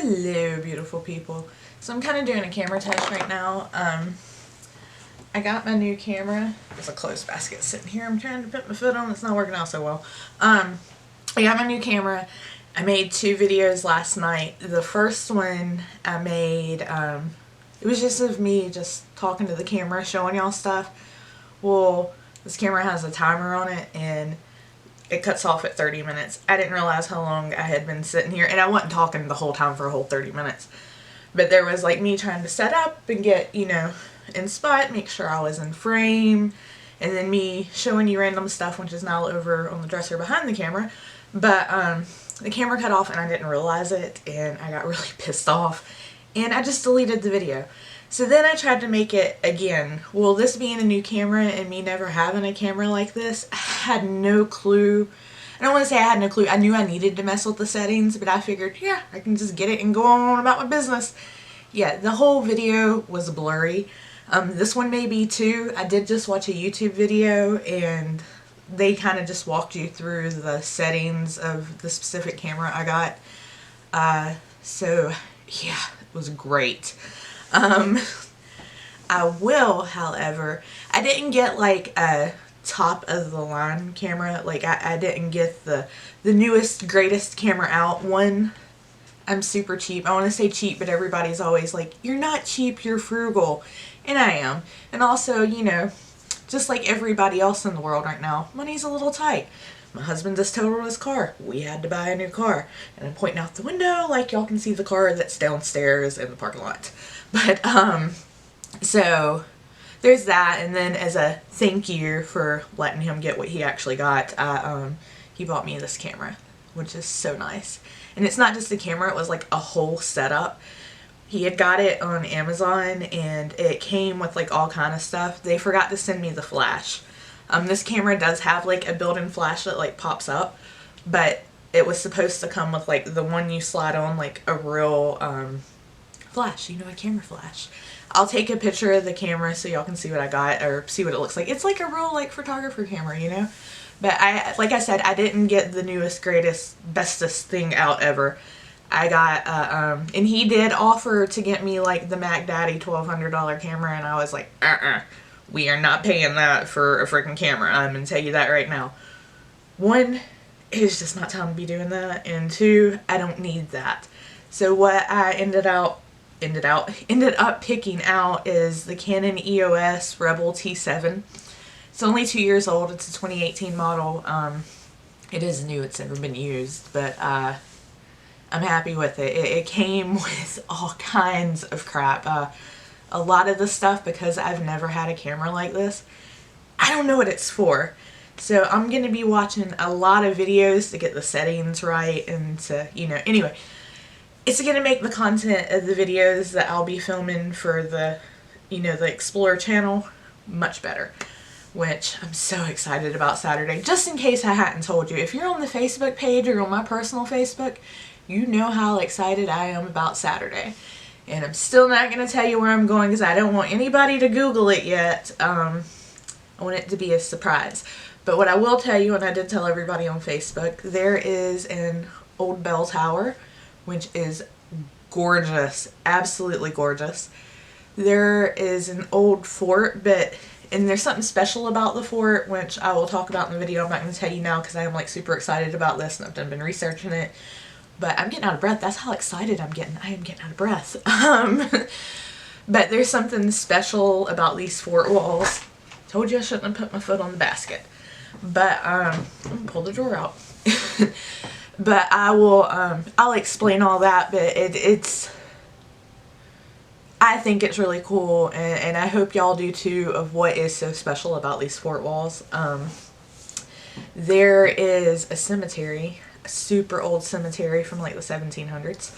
Hello, beautiful people. So I'm kind of doing a camera test right now. I got my new camera. There's a clothes basket sitting here. I'm trying to put my foot on. It's not working out so well. I got my new camera. I made 2 videos last night. The first one I made, it was just of me just talking to the camera, showing y'all stuff. Well, this camera has a timer on it, and it cuts off at 30 minutes. I didn't realize how long I had been sitting here, and I wasn't talking the whole time for a whole 30 minutes. But there was like me trying to set up and get, in spot, make sure I was in frame, and then me showing you random stuff, which is now over on the dresser behind the camera. But the camera cut off and I didn't realize it, and I got really pissed off, and I just deleted the video. So then I tried to make it again. Well, this being a new camera and me never having a camera like this, I had no clue. I don't want to say I had no clue. I knew I needed to mess with the settings, but I figured, yeah, I can just get it and go on about my business. Yeah, the whole video was blurry. This one may be too. I did just watch a YouTube video, and they kind of just walked you through the settings of the specific camera I got. So, yeah, it was great. I will, however, I didn't get like a top of the line camera. Like I didn't get the newest, greatest camera out. One, I'm super cheap. I want to say cheap, but everybody's always like, you're not cheap, you're frugal. And I am. And also, just like everybody else in the world right now, money's a little tight. My husband just totaled his car. We had to buy a new car. And I'm pointing out the window like y'all can see the car that's downstairs in the parking lot. But, so there's that. And then as a thank you for letting him get what he actually got, he bought me this camera, which is so nice. And it's not just a camera, it was like a whole setup. He had got it on Amazon, and it came with like all kind of stuff. They forgot to send me the flash. This camera does have like a built-in flash that like pops up, but it was supposed to come with like the one you slide on, like a real flash, a camera flash. I'll take a picture of the camera so y'all can see what I got, or see what it looks like. It's like a real like photographer camera, But like I said, I didn't get the newest, greatest, bestest thing out ever. I got, and he did offer to get me like the Mac Daddy $1,200 camera, and I was like, we are not paying that for a freaking camera. I'm gonna tell you that right now. 1, it's just not time to be doing that, and 2, I don't need that. So what I ended up picking out is the Canon EOS Rebel T7. It's only 2 years old. It's a 2018 model. It is new. It's never been used, but I'm happy with it. It came with all kinds of crap. A lot of the stuff, because I've never had a camera like this, I don't know what it's for. So I'm going to be watching a lot of videos to get the settings right, and to, anyway. It's going to make the content of the videos that I'll be filming for the, the Explorer channel much better. Which I'm so excited about Saturday. Just in case I hadn't told you, if you're on the Facebook page or on my personal Facebook, you know how excited I am about Saturday. And I'm still not going to tell you where I'm going because I don't want anybody to Google it yet. I want it to be a surprise. But what I will tell you, and I did tell everybody on Facebook, there is an old bell tower, which is gorgeous. Absolutely gorgeous. There is an old fort, and there's something special about the fort, which I will talk about in the video. I'm not going to tell you now because I am like super excited about this, and I've been researching it. But I'm getting out of breath. That's how excited I'm getting. I am getting out of breath. But there's something special about these fort walls. Told you I shouldn't have put my foot on the basket. But I'm gonna pull the drawer out. But I will. I'll explain all that. But it's. I think it's really cool, and I hope y'all do too, of what is so special about these fort walls. There is a cemetery, a super old cemetery from like the 1700s.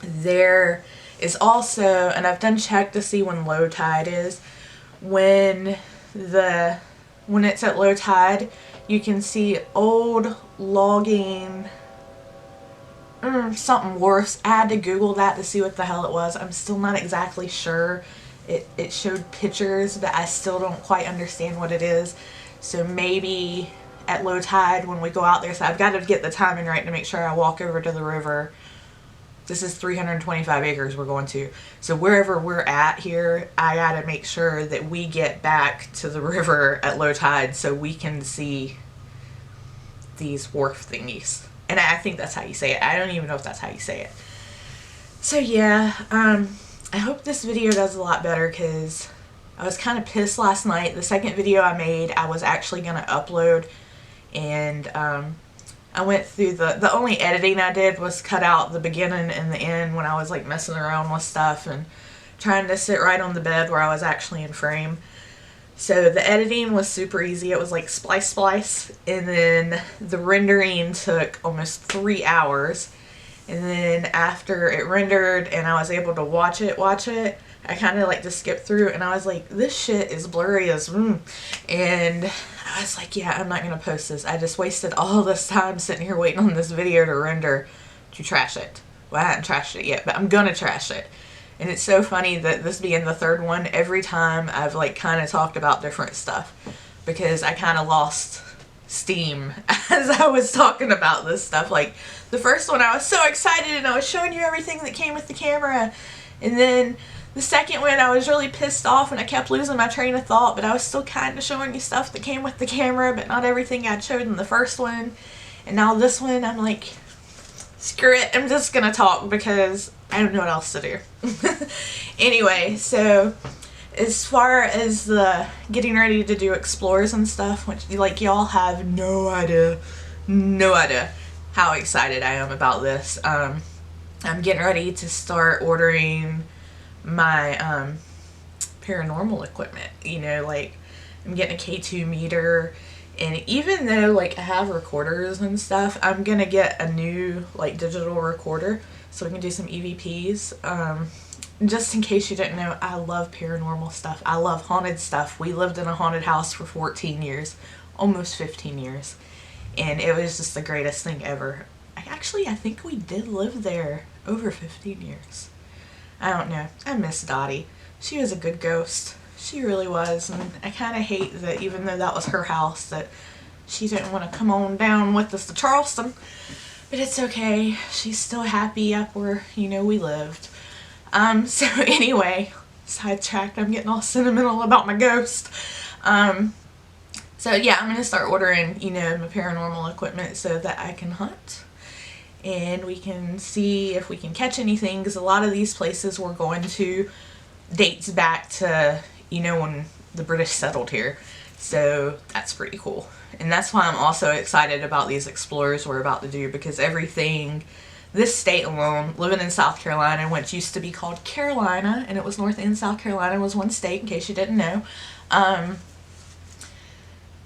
There is also, and I've done check to see when low tide is, when it's at low tide, you can see old logging, something worse. I had to Google that to see what the hell it was. I'm still not exactly sure. It showed pictures, but I still don't quite understand what it is. So maybe at low tide when we go out there, so I've got to get the timing right to make sure I walk over to the river This is 325 acres we're going to. So wherever we're at here, I gotta make sure that we get back to the river at low tide so we can see these wharf thingies. And I think that's how you say it. I don't even know if that's how you say it. So yeah, I hope this video does a lot better because I was kind of pissed last night. The second video I made, I was actually going to upload, and I went through the only editing I did was cut out the beginning and the end when I was like messing around with stuff and trying to sit right on the bed where I was actually in frame. So the editing was super easy. It was like splice, and then the rendering took almost 3 hours. And then after it rendered and I was able to watch it, I kind of like just skipped through, and I was like, this shit is blurry as and I was like, yeah, I'm not gonna post this. I just wasted all this time sitting here waiting on this video to render to trash it. Well, I haven't trashed it yet, but I'm gonna trash it. And it's so funny that this being the third one, every time I've like kind of talked about different stuff because I kind of lost steam as I was talking about this stuff. Like the first one I was so excited and I was showing you everything that came with the camera, and then the second one I was really pissed off and I kept losing my train of thought, but I was still kind of showing you stuff that came with the camera but not everything I'd showed in the first one. And now this one I'm like, screw it, I'm just gonna talk because I don't know what else to do. Anyway, so as far as the getting ready to do explores and stuff, which like y'all have no idea how excited I am about this. I'm getting ready to start ordering my paranormal equipment. You know, like I'm getting a K2 meter, and even though like I have recorders and stuff, I'm gonna get a new like digital recorder so we can do some EVPs. Just in case you didn't know, I love paranormal stuff. I love haunted stuff. We lived in a haunted house for 14 years, almost 15 years. And it was just the greatest thing ever. I think we did live there over 15 years. I don't know. I miss Dottie. She was a good ghost. She really was. And I kind of hate that even though that was her house, that she didn't want to come on down with us to Charleston. But it's okay. She's still happy up where, you know, we lived. So anyway, sidetracked. I'm getting all sentimental about my ghost. So yeah, I'm going to start ordering, you know, my paranormal equipment so that I can hunt. And we can see if we can catch anything, because a lot of these places we're going to dates back to, you know, when the British settled here. So that's pretty cool. And that's why I'm also excited about these explorers we're about to do, because everything, this state alone, living in South Carolina, which used to be called Carolina, and it was North and South Carolina was one state, in case you didn't know.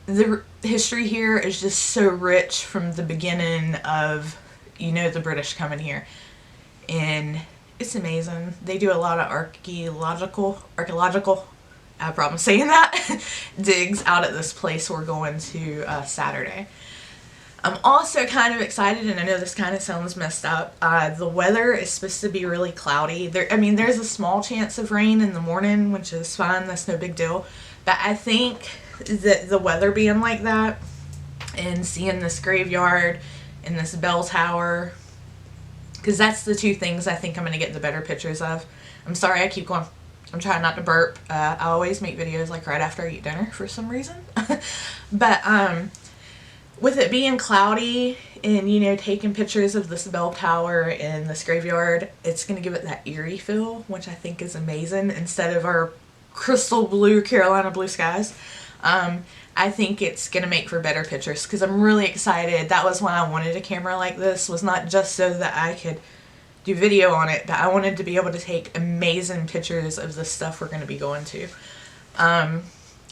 The history here is just so rich from the beginning of, you know, the British coming here. And it's amazing. They do a lot of archaeological, I have a problem saying that, digs out at this place we're going to Saturday. I'm also kind of excited, and I know this kind of sounds messed up. The weather is supposed to be really cloudy. There's a small chance of rain in the morning, which is fine. That's no big deal. But I think that the weather being like that and seeing this graveyard and this bell tower, because that's the two things I think I'm going to get the better pictures of. I'm sorry I keep going. I'm trying not to burp. I always make videos like right after I eat dinner for some reason. But with it being cloudy and, you know, taking pictures of this bell tower and this graveyard, it's going to give it that eerie feel, which I think is amazing, instead of our crystal blue Carolina blue skies. I think it's going to make for better pictures, because I'm really excited. That was why I wanted a camera like this, was not just so that I could do video on it, but I wanted to be able to take amazing pictures of the stuff we're going to be going to.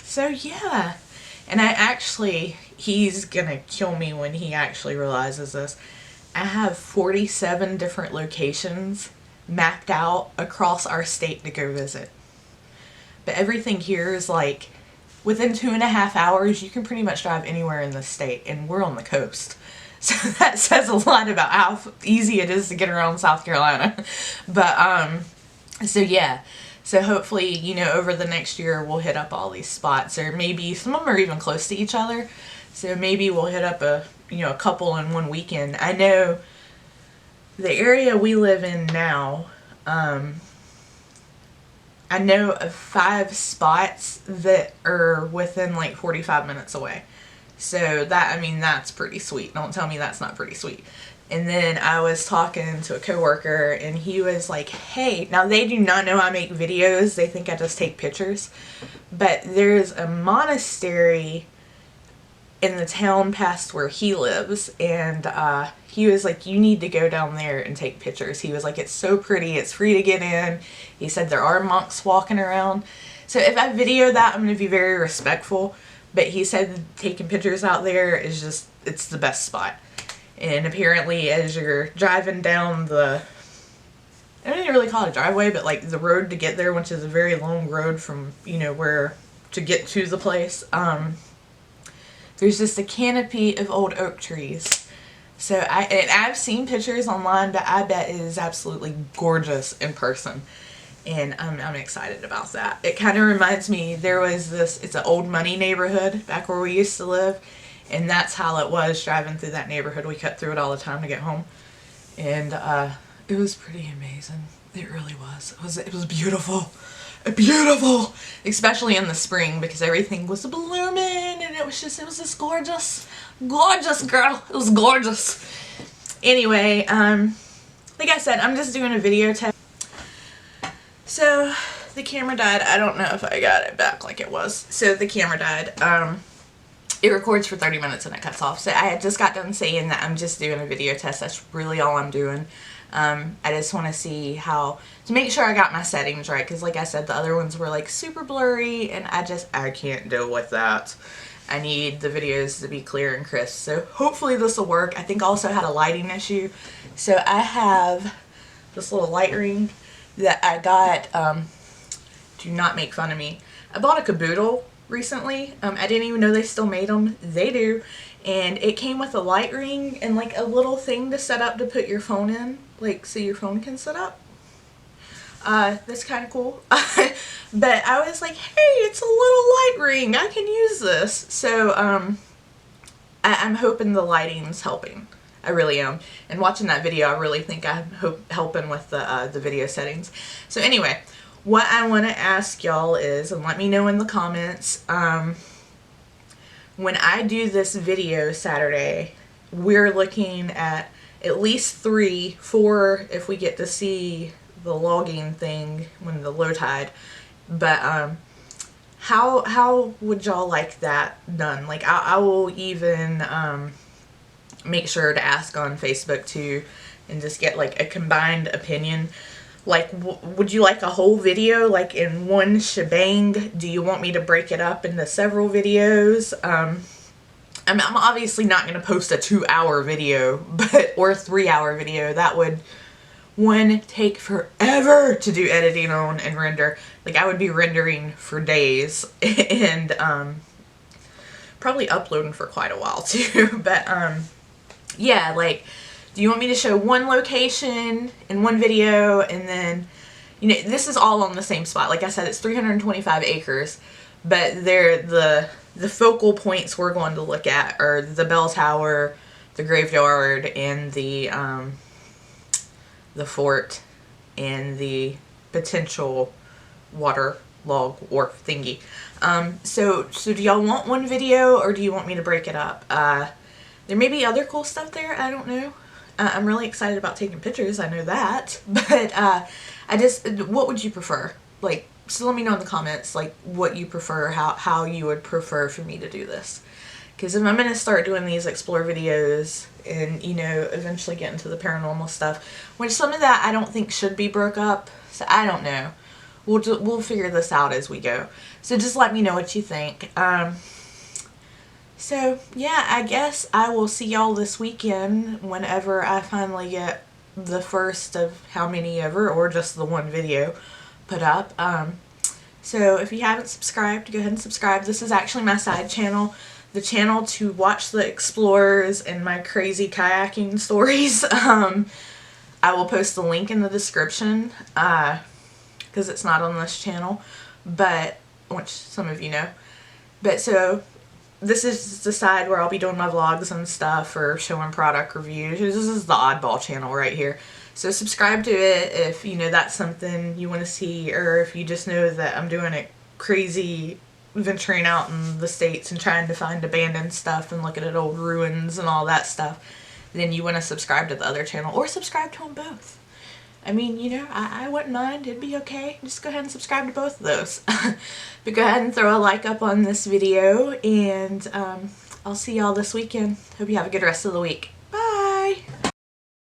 So yeah. And he's going to kill me when he actually realizes this. I have 47 different locations mapped out across our state to go visit. But everything here is like, within 2.5 hours, you can pretty much drive anywhere in the state, and we're on the coast. So that says a lot about how easy it is to get around South Carolina. But, so yeah. So hopefully, you know, over the next year, we'll hit up all these spots, or maybe some of them are even close to each other. So maybe we'll hit up a couple in one weekend. I know the area we live in now, I know of 5 spots that are within like 45 minutes away. So that, I mean, that's pretty sweet. Don't tell me that's not pretty sweet. And then I was talking to a coworker and he was like, hey, now they do not know I make videos. They think I just take pictures. But there's a monastery in the town past where he lives, and he was like, you need to go down there and take pictures. He was like, it's so pretty, it's free to get in. He said there are monks walking around. So if I video that, I'm going to be very respectful, but he said taking pictures out there is just, it's the best spot. And apparently as you're driving down the, I don't even really call it a driveway, but like the road to get there, which is a very long road from, you know, where to get to the place, there's just a canopy of old oak trees. So I've seen pictures online, but I bet it is absolutely gorgeous in person. And I'm excited about that. It kind of reminds me, there was this, it's an old money neighborhood back where we used to live. And that's how it was driving through that neighborhood. We cut through it all the time to get home. And it was pretty amazing. It really was. It was beautiful. Beautiful, especially in the spring, because everything was blooming and it was just gorgeous, girl. It was gorgeous. Anyway, like I said, I'm just doing a video test. So the camera died. I don't know if I got it back like it was. So the camera died. It records for 30 minutes and it cuts off. So I had just got done saying that I'm just doing a video test. That's really all I'm doing. I just want to see to make sure I got my settings right, because like I said, the other ones were like super blurry and I can't deal with that. I need the videos to be clear and crisp. So hopefully this will work. I think I also had a lighting issue. So I have this little light ring that I got, do not make fun of me. I bought a Caboodle recently. I didn't even know they still made them. They do. And it came with a light ring and like a little thing to set up to put your phone in, like so your phone can set up. That's kind of cool. But I was like, hey, it's a little light ring, I can use this. So I'm hoping the lighting's helping. I really am. And watching that video, I really think I'm helping with the video settings. So anyway, what I want to ask y'all is, and let me know in the comments, when I do this video Saturday, we're looking at least 3, 4 if we get to see the logging thing when the low tide. But how would y'all like that done? Like I will even make sure to ask on Facebook too, and just get like a combined opinion. Like, would you like a whole video, like in one shebang? Do you want me to break it up into several videos? I'm obviously not going to post a 2-hour video, or a 3-hour video. That would, one, take forever to do editing on and render. Like, I would be rendering for days, and probably uploading for quite a while too. But yeah, like, do you want me to show one location in one video, and then, you know, this is all on the same spot. Like I said, it's 325 acres, but they're the focal points we're going to look at are the bell tower, the graveyard, and the fort, and the potential water log wharf thingy. So do y'all want one video, or do you want me to break it up? There may be other cool stuff there, I don't know. I'm really excited about taking pictures, I know that, but what would you prefer? Like, so let me know in the comments, like, what you prefer, how you would prefer for me to do this. Because if I'm going to start doing these explore videos and, you know, eventually get into the paranormal stuff, which some of that I don't think should be broke up, so I don't know. We'll figure this out as we go. So just let me know what you think. So, yeah, I guess I will see y'all this weekend whenever I finally get the first of how many ever, or just the one video put up. So if you haven't subscribed, go ahead and subscribe. This is actually my side channel, the channel to watch the explorers and my crazy kayaking stories. I will post the link in the description, because it's not on this channel, but, which some of you know. But so, this is the side where I'll be doing my vlogs and stuff or showing product reviews. This is the oddball channel right here. So subscribe to it if you know that's something you want to see, or if you just know that I'm doing it crazy venturing out in the States and trying to find abandoned stuff and looking at old ruins and all that stuff, then you want to subscribe to the other channel, or subscribe to them both. I mean, you know, I wouldn't mind. It'd be okay. Just go ahead and subscribe to both of those. But go ahead and throw a like up on this video, and I'll see y'all this weekend. Hope you have a good rest of the week. Bye!